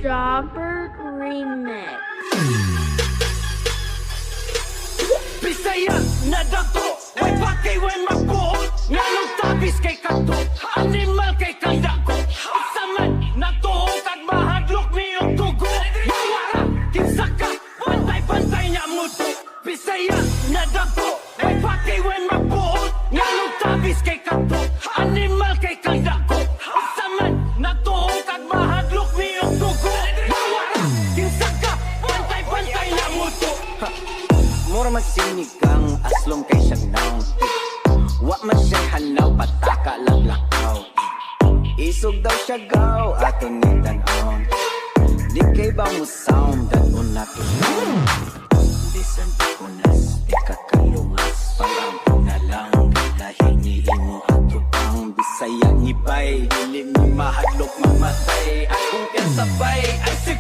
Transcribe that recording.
Jobber Remix. Bisaya na dako, way pati way magbuot. Nga nung tabis kay kanto, animal kay kandako. Isaman na tuho kag mahadlok niyong tugo. Mawara, kinsaka, pantay-pantay niya muto. Bisaya na dako, way pati way magbuot. Nga nung tabis kay kanto, animal kay kandako. Isaman na tuho kag mahadlok niyong tugo. Mawara, kinsaka, pantay-pantay niya muto. Mura masinig kang aslong kay siyagnaw. Wa man siya hanaw, pataka lang lakaw. Isog daw siya gaw, ato ni tanon. Di kay ba mo sound, danon nato sound. Bisan pikunas, ikakalungas. Palampo na lang, lahi ni imo ato pang Bisaya ngibay. Dili ni mahadlok mamatay, akong kasabay ay sig